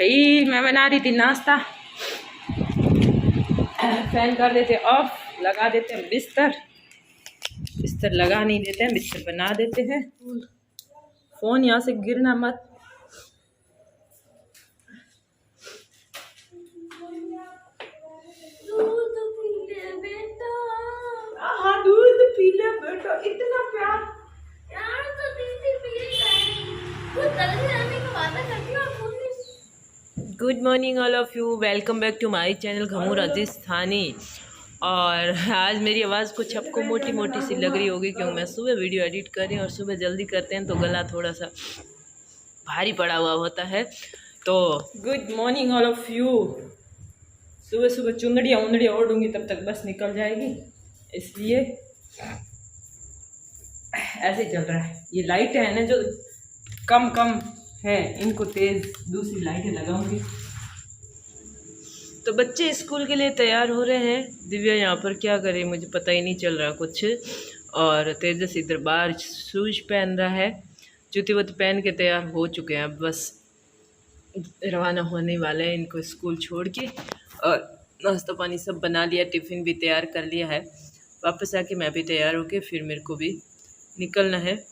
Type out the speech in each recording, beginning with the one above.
भाई मैं बना रही थी नाश्ता। फैन कर देते ऑफ, लगा देते हैं बिस्तर। बिस्तर लगा नहीं देते हैं, बिस्तर बना देते हैं। फोन यहाँ से गिरना मत। दूध पी ले बेटा, हाँ दूध पी ले बेटा। इतना प्यार यार तो दीदी पी खुद गलती करने की बातें करती हो और खुद नहीं। Good morning all of you, welcome back to my channel घमू राजस्थानी। और आज मेरी आवाज़ कुछ आपको मोटी मोटी सी लग रही होगी क्योंकि मैं सुबह वीडियो एडिट कर रही हूँ और सुबह जल्दी करते हैं तो गला थोड़ा सा भारी पड़ा हुआ होता है। तो good morning all of you. सुबह सुबह चुंदड़ियाँ उंदड़ियाँ ओढ़ूंगी तब तक बस निकल जाएगी, इसलिए ऐसे चल रहा है। ये लाइट है ना जो कम है, इनको तेज दूसरी लाइटें लगाऊंगी। तो बच्चे स्कूल के लिए तैयार हो रहे हैं। दिव्या यहाँ पर क्या करे मुझे पता ही नहीं चल रहा कुछ। और तेजस इधर बाहर शूज पहन रहा है, जूती वूती पहन के तैयार हो चुके हैं। अब बस रवाना होने वाले हैं इनको स्कूल छोड़ के। और नाश्ता पानी सब बना लिया, टिफ़िन भी तैयार कर लिया है। वापस आके मैं भी तैयार होके फिर मेरे को भी निकलना है।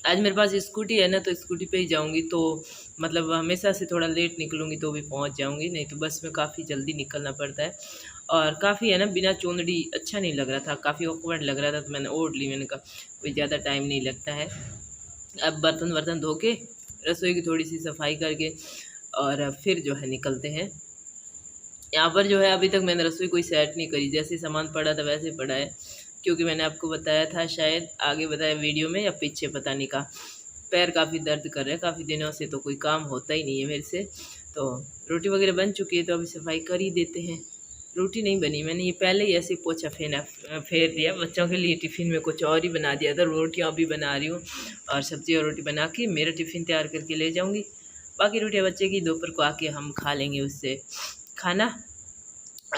आज मेरे पास स्कूटी है ना, तो स्कूटी पे ही जाऊंगी। तो मतलब हमेशा से थोड़ा लेट निकलूंगी तो भी पहुंच जाऊंगी, नहीं तो बस में काफ़ी जल्दी निकलना पड़ता है। और काफ़ी है ना, बिना चुंदड़ी अच्छा नहीं लग रहा था, काफ़ी ऑकवर्ड लग रहा था, तो मैंने ओढ़ ली। मैंने कहा कोई ज़्यादा टाइम नहीं लगता है। अब बर्तन वर्तन धो के रसोई की थोड़ी सी सफाई करके और फिर जो है निकलते हैं। यहाँ पर जो है अभी तक मैंने रसोई कोई सेट नहीं करी, जैसे सामान पड़ा था वैसे पड़ा है। क्योंकि मैंने आपको बताया था, शायद आगे बताया वीडियो में या पीछे पता नहीं कहा, पैर काफ़ी दर्द कर रहे हैं काफ़ी दिनों से, तो कोई काम होता ही नहीं है मेरे से। तो रोटी वगैरह बन चुकी है तो अभी सफाई कर ही देते हैं। रोटी नहीं बनी, मैंने ये पहले ही ऐसे पोछा फेर दिया। बच्चों के लिए टिफ़िन में कुछ और ही बना दिया था। रोटियाँ अभी बना रही हूँ और सब्ज़ी और रोटी बना के मेरा टिफ़िन तैयार करके ले जाऊँगी। बाकी रोटियाँ बच्चे की दोपहर को आके हम खा लेंगे उससे खाना।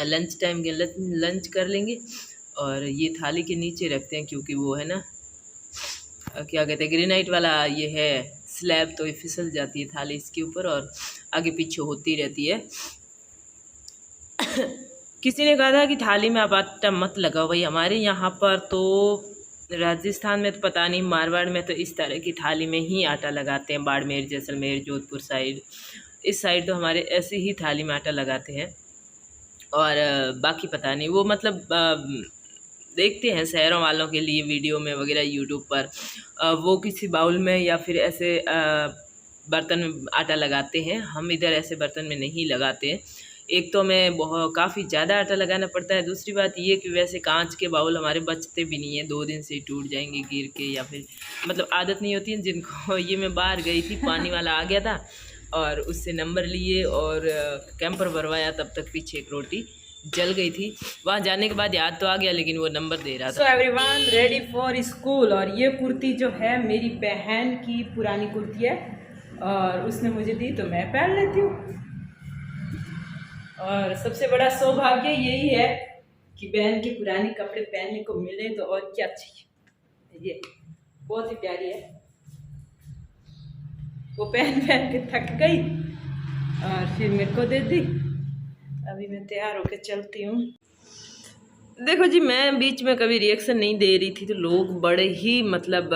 लंच टाइम के लंच कर लेंगे। और ये थाली के नीचे रखते हैं क्योंकि वो है ना क्या कहते हैं, ग्रेनाइट वाला ये है स्लैब, तो ये फिसल जाती है थाली इसके ऊपर और आगे पीछे होती रहती है। किसी ने कहा था कि थाली में आप आटा मत लगाओ। भाई हमारे यहाँ पर तो राजस्थान में तो पता नहीं, मारवाड़ में तो इस तरह की थाली में ही आटा लगाते हैं। बाड़मेर, जैसलमेर, जोधपुर साइड, इस साइड तो हमारे ऐसे ही थाली में आटा लगाते हैं। और बाकी पता नहीं, वो मतलब देखते हैं शहरों वालों के लिए वीडियो में वगैरह यूट्यूब पर, वो किसी बाउल में या फिर ऐसे बर्तन में आटा लगाते हैं। हम इधर ऐसे बर्तन में नहीं लगाते हैं। एक तो हमें बहुत काफ़ी ज़्यादा आटा लगाना पड़ता है, दूसरी बात ये कि वैसे कांच के बाउल हमारे बचते भी नहीं है, 2 दिन से टूट जाएंगे गिर के, या फिर मतलब आदत नहीं होती है जिनको। ये मैं बाहर गई थी, पानी वाला आ गया था और उससे नंबर लिए और कैंपर भरवाया, तब तक पीछे एक रोटी जल गई थी। वहाँ जाने के बाद याद तो आ गया लेकिन वो नंबर दे रहा था। So everyone ready for school. और ये कुर्ती जो है मेरी बहन की पुरानी कुर्ती है और उसने मुझे दी तो मैं पहन लेती हूँ। और सबसे बड़ा सौभाग्य यही है कि बहन के पुराने कपड़े पहनने को मिले, तो और क्या चाहिए। ये बहुत ही प्यारी है, वो पहन के थक गई और फिर मेरे को दे दी। अभी मैं तैयार होकर चलती हूँ। देखो जी, मैं बीच में कभी रिएक्शन नहीं दे रही थी तो लोग बड़े ही मतलब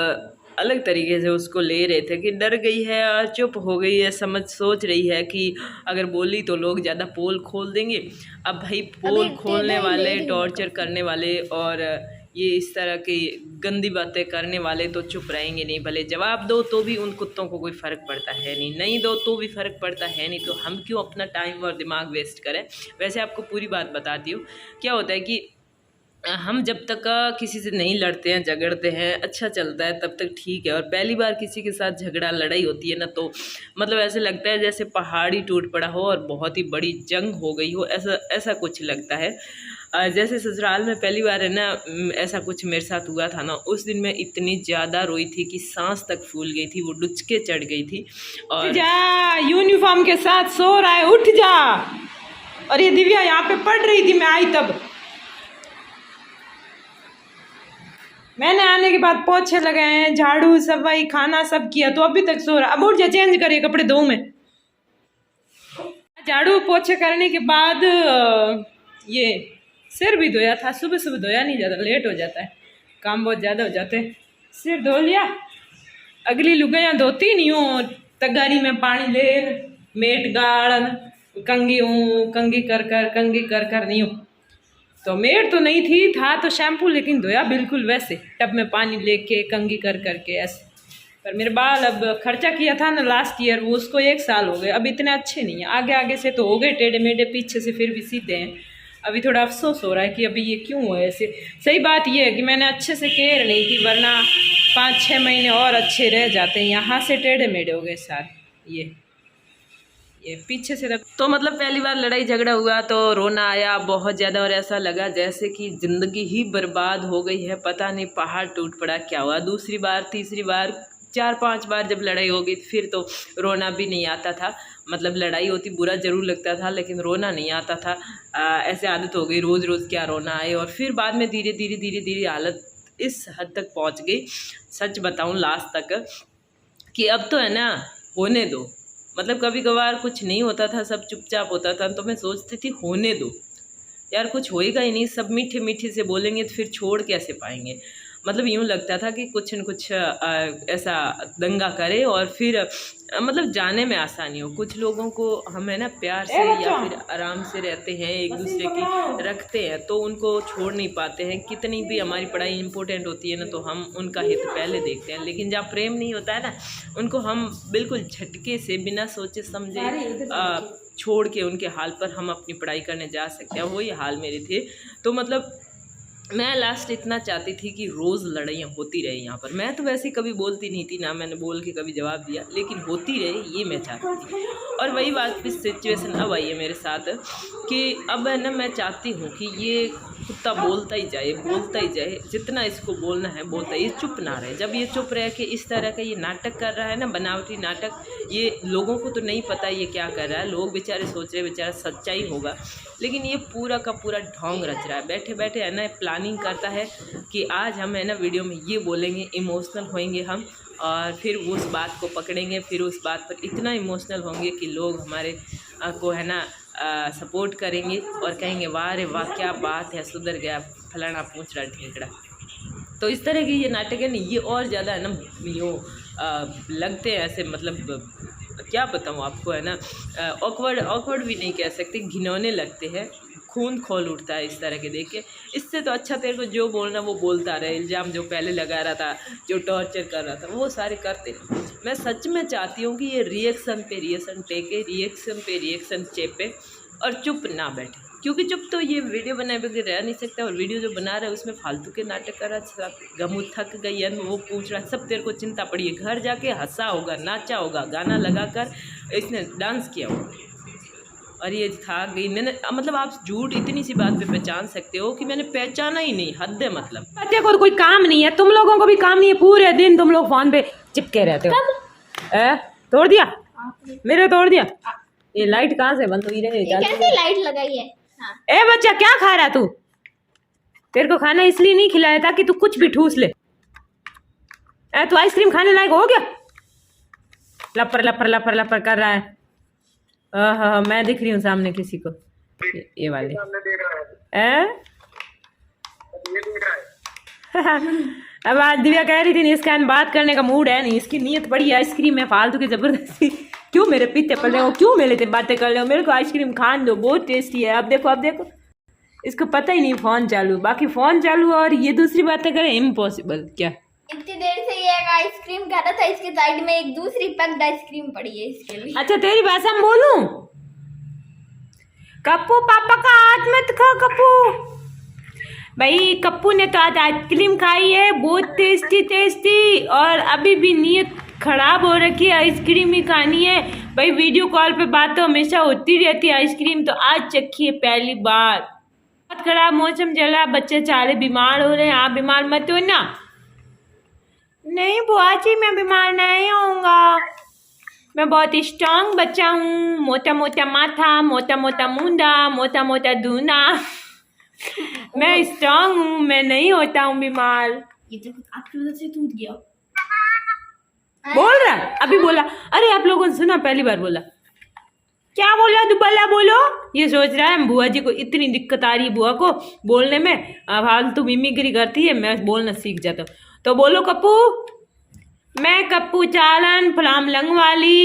अलग तरीके से उसको ले रहे थे कि डर गई है और चुप हो गई है, सोच रही है कि अगर बोली तो लोग ज़्यादा पोल खोल देंगे। अब भाई पोल खोलने वाले, टॉर्चर करने वाले और ये इस तरह की गंदी बातें करने वाले तो चुप रहेंगे नहीं। भले जवाब दो तो भी उन कुत्तों को कोई फ़र्क पड़ता है नहीं, नहीं दो तो भी फ़र्क पड़ता है नहीं, तो हम क्यों अपना टाइम और दिमाग वेस्ट करें। वैसे आपको पूरी बात बताती हूँ, क्या होता है कि हम जब तक किसी से नहीं लड़ते हैं, झगड़ते हैं, अच्छा चलता है तब तक ठीक है। और पहली बार किसी के साथ झगड़ा लड़ाई होती है ना, तो मतलब ऐसे लगता है जैसे पहाड़ी टूट पड़ा हो और बहुत ही बड़ी जंग हो गई हो, ऐसा कुछ लगता है। जैसे ससुराल में पहली बार है ना ऐसा कुछ मेरे साथ हुआ था ना, उस दिन मैं इतनी ज़्यादा रोई थी कि सांस तक फूल गई थी, वो डुचके चढ़ गई थी। और जा यूनिफॉर्म के साथ सो रहा है, उठ जा। और ये दिव्या यहाँ पे पढ़ रही थी, मैं आई तब, मैंने आने के बाद पोछे लगाए हैं, झाड़ू सफाई खाना सब किया, तो अभी तक सो रहा। अब उठ जा, चेंज करे कपड़े दो में। झाड़ू पोछे करने के बाद ये सिर भी धोया था। सुबह सुबह धोया नहीं जाता, लेट हो जाता है, काम बहुत ज़्यादा हो जाते हैं। सिर धो लिया, अगली लुगाइयाँ धोती नहीं हूँ, तगारी में पानी ले मेट गाड़ कंगी कर कर नहीं हूँ। तो मेट तो नहीं थी, था तो शैम्पू, लेकिन धोया बिल्कुल वैसे टब में पानी लेके कंगी कर करके ऐसे। पर मेरे बाल अब खर्चा किया था ना लास्ट ईयर, वो उसको 1 साल हो गए, अब इतने अच्छे नहीं है। आगे आगे से तो हो गए टेढ़े मेढ़े, पीछे से फिर भी सीधे हैं। अभी थोड़ा अफसोस हो रहा है कि अभी ये क्यों हुआ ऐसे। सही बात ये है कि मैंने अच्छे से केयर नहीं की, वरना 5-6 महीने और अच्छे रह जाते हैं। यहाँ से टेढ़े मेढ़े हो गए सारे, ये पीछे से तो मतलब पहली बार लड़ाई झगड़ा हुआ तो रोना आया बहुत ज़्यादा, और ऐसा लगा जैसे कि ज़िंदगी ही बर्बाद हो गई है, पता नहीं पहाड़ टूट पड़ा क्या हुआ। दूसरी बार, तीसरी बार, 4-5 बार जब लड़ाई हो गई फिर तो रोना भी नहीं आता था। मतलब लड़ाई होती बुरा ज़रूर लगता था, लेकिन रोना नहीं आता था। ऐसे आदत हो गई, रोज़ रोज़ क्या रोना आए। और फिर बाद में धीरे धीरे हालत इस हद तक पहुंच गई, सच बताऊं लास्ट तक, कि अब तो है ना होने दो। मतलब कभी कभार कुछ नहीं होता था, सब चुपचाप होता था, तो मैं सोचती थी होने दो यार, कुछ होएगा ही नहीं, सब मीठे मीठे से बोलेंगे तो फिर छोड़ कैसे पाएंगे। मतलब यूँ लगता था कि कुछ न कुछ ऐसा दंगा करे और फिर मतलब जाने में आसानी हो। कुछ लोगों को हम है ना प्यार से या फिर आराम से रहते हैं, एक दूसरे की रखते हैं, तो उनको छोड़ नहीं पाते हैं। कितनी भी हमारी पढ़ाई इंपॉर्टेंट होती है ना, तो हम उनका हित पहले देखते हैं। लेकिन जहाँ प्रेम नहीं होता है ना, उनको हम बिल्कुल झटके से बिना सोचे समझे छोड़ के उनके हाल पर हम अपनी पढ़ाई करने जा सकते हैं। वही हाल मेरे थे। तो मतलब मैं लास्ट इतना चाहती थी कि रोज़ लड़ाइयाँ होती रहे यहाँ पर। मैं तो वैसे कभी बोलती नहीं थी ना, मैंने बोल के कभी जवाब दिया, लेकिन होती रहे ये मैं चाहती थी। और वही बात की सिचुएशन अब आई है मेरे साथ कि अब है ना मैं चाहती हूँ कि ये कुत्ता बोलता ही जाए, जितना इसको बोलना है बोलता है, ये चुप ना रहे। जब ये चुप रह के इस तरह का ये नाटक कर रहा है ना, बनावटी नाटक, ये लोगों को तो नहीं पता ये क्या कर रहा है। लोग बेचारे सोच रहे बेचारा सच्चाई होगा, लेकिन ये पूरा का पूरा ढोंग रच रहा है। बैठे बैठे है ना प्लानिंग करता है कि आज हम है ना वीडियो में ये बोलेंगे, इमोशनल होएंगे हम, और फिर उस बात को पकड़ेंगे, फिर उस बात पर इतना इमोशनल होंगे कि लोग हमारे को है ना सपोर्ट करेंगे और कहेंगे वाह रे वाह क्या बात है, सुधर गया फलाना पूछ रहा ढेकड़ा। तो इस तरह की ये नाटक है ना, ये और ज़्यादा है ना यूँ लगते हैं ऐसे, मतलब क्या बताऊँ आपको, है ना ऑकवर्ड भी नहीं कह सकते, घिनौने लगते हैं। खून खोल उठता है इस तरह के देख के। इससे तो अच्छा तेरे को जो बोलना वो बोलता रहे। इल्ज़ाम जो पहले लगा रहा था, जो टॉर्चर कर रहा था, वो सारे करते रहे। मैं सच में चाहती हूँ कि ये रिएक्शन पे रिएक्शन टेके, रिएक्शन पे रिएक्शन चेपे और चुप ना बैठे, क्योंकि चुप तो ये वीडियो बनाए बगैर रह नहीं सकता। और वीडियो जो बना रहा है उसमें फालतू के नाटक कर रहा है, गमू थक गई है वो पूछ रहा है, सब तेरे को चिंता पड़ी है। घर जाके हंसा होगा, नाचा होगा, गाना लगा कर इसने डांस किया होगा, और ये था गई। मैंने मतलब आप झूठ इतनी सी बात पे पहचान सकते हो कि मैंने पहचाना ही नहीं, हद है। मतलब बच्चे को तो कोई काम नहीं है, तुम लोगों को भी काम नहीं है, पूरे दिन तुम लोग फोन पे चिपके रहते हो। तोड़ दिया मेरे, तोड़ दिया। ये लाइट कहाँ से बंद हुई रहे? कैसी लाइट लगाई है? हाँ। ए बच्चा क्या खा रहा तू? तेरे को खाना इसलिए नहीं खिलाया ताकि तू कुछ भी ठूस ले। तू आइसक्रीम खाने लायक हो गया? लपर लपर लपर लपर कर रहा है। हाँ, मैं दिख रही हूँ सामने किसी को, ये वाले अब आज दिव्या कह रही थी इसका बात करने का मूड है नहीं, इसकी नीयत बड़ी आइसक्रीम है, फालतू की जबरदस्ती क्यों मेरे पीछे पड़ रहे हो, क्यों मेरे से बातें कर रहे हो, मेरे को आइसक्रीम खान दो, बहुत टेस्टी है। अब देखो इसको पता ही नहीं फ़ोन चालू, बाकी फ़ोन चालू और ये दूसरी बातें करें, इम्पॉसिबल। क्या इतनी देर से ये आइसक्रीम खा रहा था, इसके साइड में एक दूसरी पैक्ड आइसक्रीम पड़ी है इसके लिए। अच्छा तेरी भाषा में बोलूं? कप्पू पापा का हाथ मत खा कप्पू। भाई कप्पू ने तो आज आइसक्रीम खाई है, बहुत टेस्टी, और अभी भी नीयत खराब हो रखी है, आइसक्रीम ही खानी है। भाई वीडियो कॉल पे बात तो हमेशा होती रहती है, आइसक्रीम तो आज चखी है पहली बार। बहुत खराब मौसम चला, बच्चे सारे बीमार हो रहे हैं, आप बीमार मत हो ना। नहीं बुआ जी मैं बीमार नहीं होऊंगा, मैं बहुत स्ट्रांग बच्चा हूँ, मोटा मोटा माथा, मोटा मोटा मुंडा, मोटा मोटा दूना मैं स्ट्रांग हूँ, मैं नहीं होता हूँ बीमार। ये तो आपकी वजह से टूट गया। बोल रहा है अभी बोला, अरे आप लोगों ने सुना, पहली बार बोला क्या बोला दोबारा बोलो। ये सोच रहा है बुआ जी को इतनी दिक्कत आ रही है बुआ को बोलने में, अब फालतू मिमिक्री करती है, मैं बोलना सीख जाता हूँ। तो बोलो कप्पू। मैं कप्पू चालन फलाम लंग वाली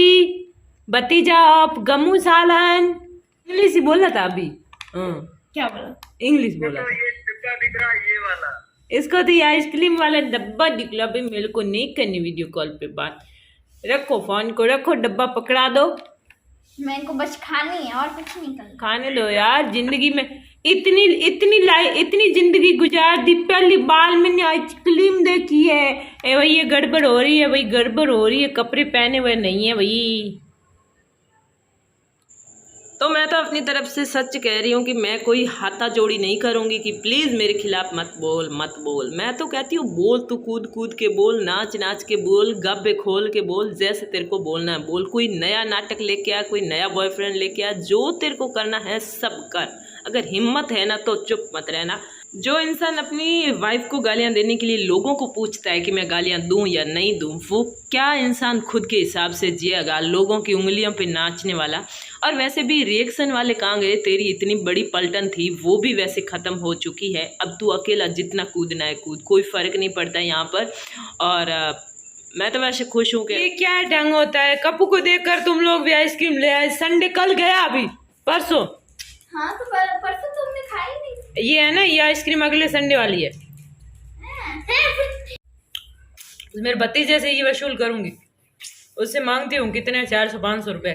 भतीजा ऑफ गमू सालन। इंग्लिश ही बोला था अभी। हाँ क्या बोला? इंग्लिश बोला था। ये डिब्बा दिख रहा है ये वाला। इसको तो ये आइसक्रीम वाला डब्बा दिखला भाई, मेरे को नहीं करनी वीडियो कॉल पे बात। रखो फोन को, रखो डब्बा पकड़ा दो। मेरे को बस खानी है और कुछ नहीं करना। खाने दो यार, जिंदगी में इतनी जिंदगी गुजार दी, पहली बार मैंने आइसक्रीम देखी है। ए भाई ये गड़बड़ हो रही है भाई, गड़बड़ हो रही है, कपड़े पहने हुए नहीं है भाई। तो मैं तो अपनी तरफ से सच कह रही हूँ कि मैं कोई हाथा जोड़ी नहीं करूँगी कि प्लीज़ मेरे खिलाफ मत बोल मत बोल। मैं तो कहती हूँ बोल, तू कूद कूद के बोल, नाच नाच के बोल, गब्बे खोल के बोल, जैसे तेरे को बोलना है बोल। कोई नया नाटक लेके आ, कोई नया बॉयफ्रेंड लेके आ, जो तेरे को करना है सब कर। अगर हिम्मत है ना तो चुप मत रहना। जो इंसान अपनी वाइफ को गालियाँ देने के लिए लोगों को पूछता है कि मैं गालियाँ दूँ या नहीं दूँ, वो क्या इंसान खुद के हिसाब से जिएगा? लोगों की उंगलियों पे नाचने वाला। और वैसे भी रिएक्शन वाले कहाँ गए? तेरी इतनी बड़ी पलटन थी वो भी वैसे ख़त्म हो चुकी है। अब तू अकेला जितना कूदना है कूद, कोई फ़र्क नहीं पड़ता यहाँ पर। और मैं तो वैसे खुश हूँ कि ये क्या ढंग होता है? कप्पू को देखकर तुम लोग भी आइसक्रीम ले आए। संडे कल गया अभी परसों। हाँ तो परसों तुमने खाई नहीं। ये है ना, ये आइसक्रीम अगले संडे वाली है। मेरे भतीजे से ये वसूल करूंगी, उससे मांगती हूँ कितने 400-500 रुपये,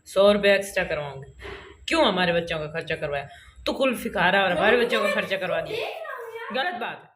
100 रुपये एक्स्ट्रा करवाऊंगी। क्यों हमारे बच्चों का खर्चा करवाया? तो कुल्फी खा रहा और हमारे बच्चों का खर्चा करवा दिया, गलत बात है।